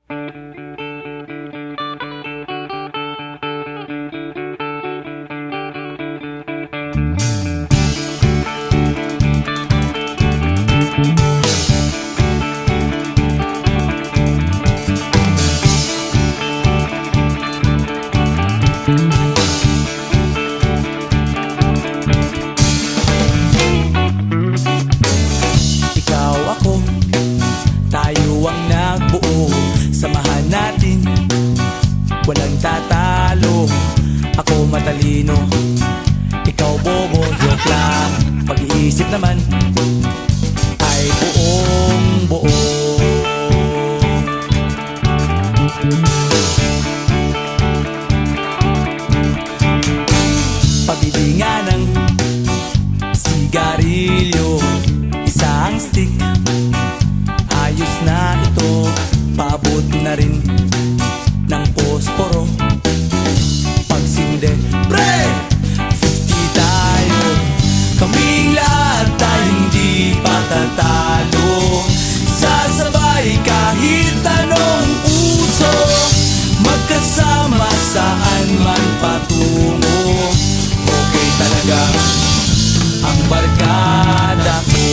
Ikaw ako, tayo ang nagbuo. Samahan natin, walang tatalo. Ako matalino, ikaw bobo. Joke lang, pag-iisip naman ay buong buo. Pabili nga ng sigarilyo, isang stick, ayos na ito. Paabot na rin ng posporo. Pagsinde, pre! 50 tayo, kaming lahat tayo hindi patatalo. Sasabay kahit anong uso, magkasama saan man patungo. Okay talaga ang barkada ko.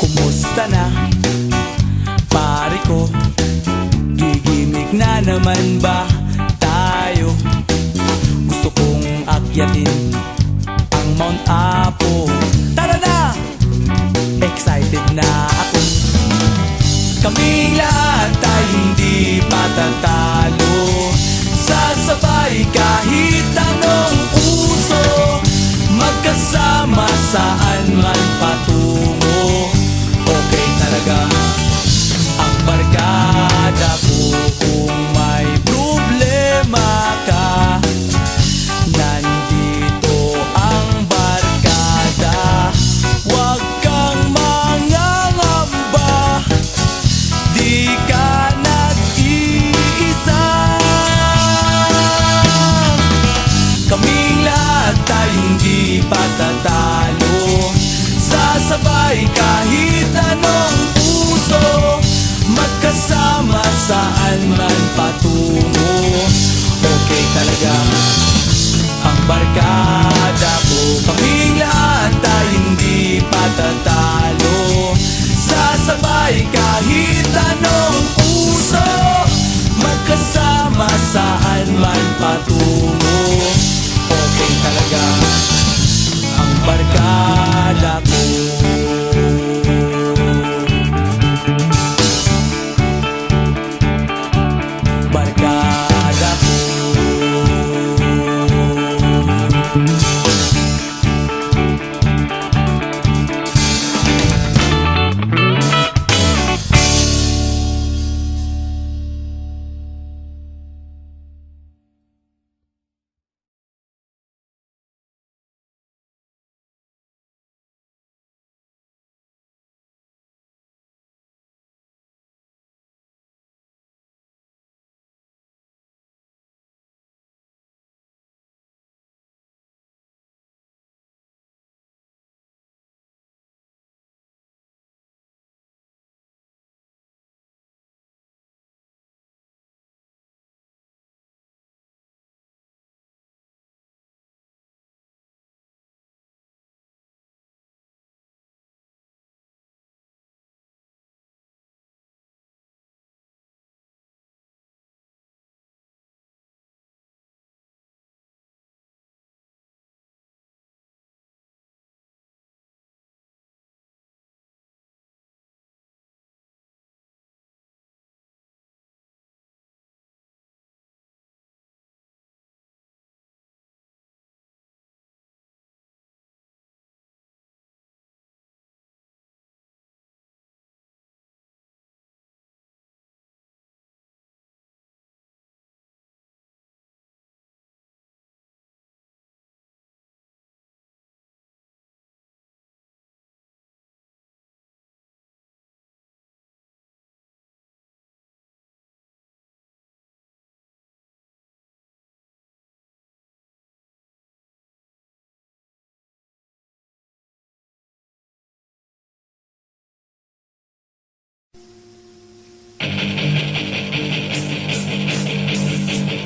Kumusta na, pare ko? Gigimik na naman ba tayo? Gusto kong akyatin ang Mount Apo. Tara na! Excited na ako. Kaming lahat tayo hindi patatalo. Sasabay kahit anong uso, magkasama saan man patungo. Okay talaga ang barkada ko. Kung may problema ka, nandito ang barkada. Huwag kang mangangamba, di ka nag-iisa. Kaming lahat tayo hindi patatalo. Sasabay kahit anong uso, magkasama saan man patungo. Okay talaga ang barkada ko. Kaming lahat tayo hindi patatalo. Sasabay kahit anong uso, magkasama saan man patungo. Okay talaga ang barkada ko. Barkada ko.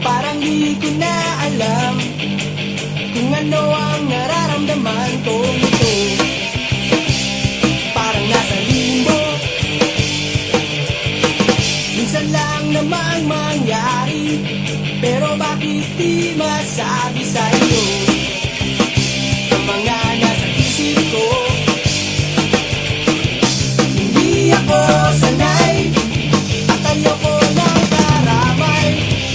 Parang di ko na alam kung ano ang nararamdaman ko ito. Parang nasa limbo, minsan lang namang mangyari, pero bakit di masabi sa'yo ang mga nasa isip ko? Hindi ako sanay at ayoko ng karamay,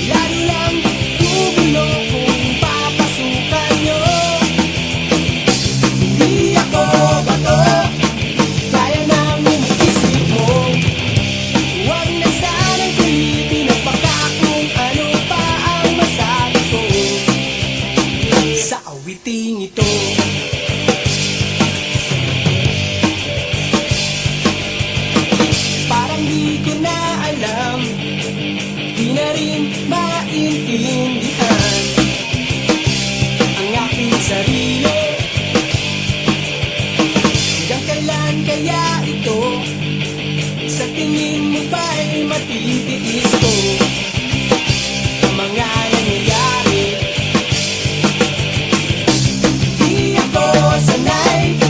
lalo lang gugulo kung papasukan nyo. Hindi ako bato, kaya nang iniisip mo. Huwag na sanang pilitin ang baka kung ano pa ang masabi ko sa awiting ito. Parang di ko na alam, di na rin maintindihan ang aking sarili. Hanggang kailan kaya ito? Sa tingin mo ba'y matitiis ko ang mga nangyayari? Di ako sanay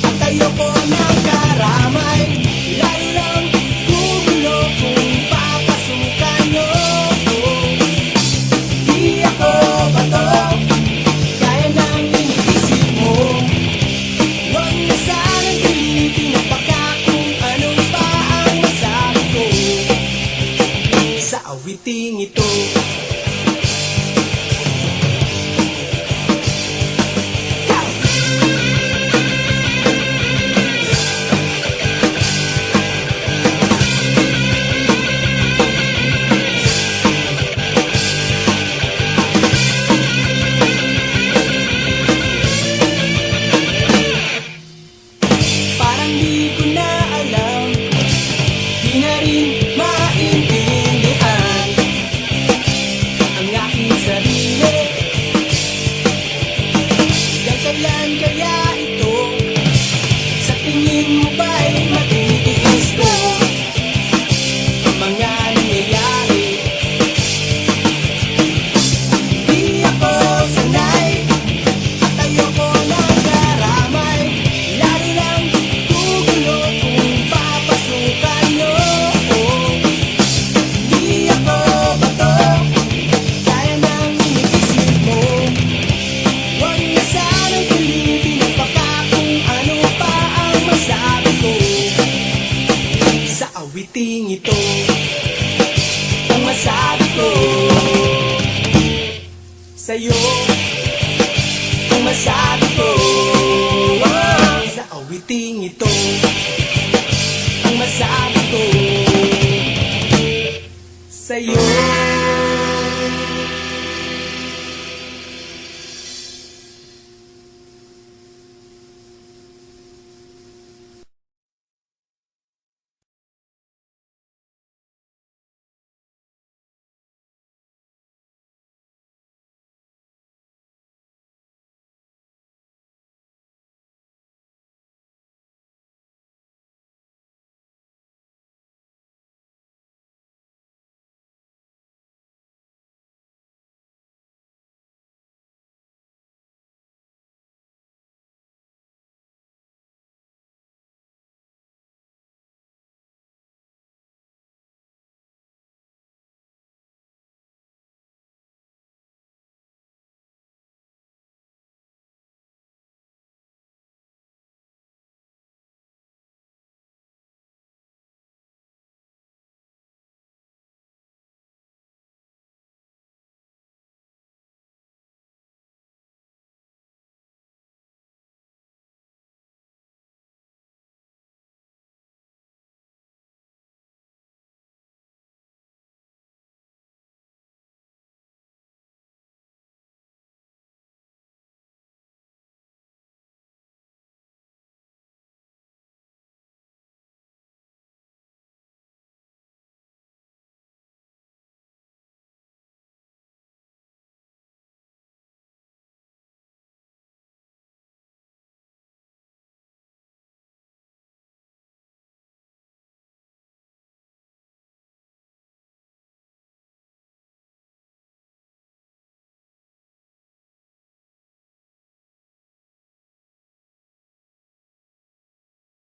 at ayoko ng karamay, lalo lang gugulo kung papasukan nyo. Di ako bato, kaya nang iniisip mo. Huwag na sanang pilitin ang baka kung ano pa ang masabi ko sa awiting ito. Parang di ko na alam, di na rin maintindihan ang aking sarili. Hanggang kailan kaya ito? Sa tingin mo ba'y matitiis ko ang mga nangyayari? Di ako sanay at ayoko ng karamay, lalo lang gugulo kung papasukan nyo. Di ako bato, kaya nang iniisip mo. Huwag na sanang pilitin ang baka kung ano pa ang masabi ko sa awiting ito. Ang masabi ko sa'yo, ang masabi ko sa awiting ito. Ang masabi ko sa'yo.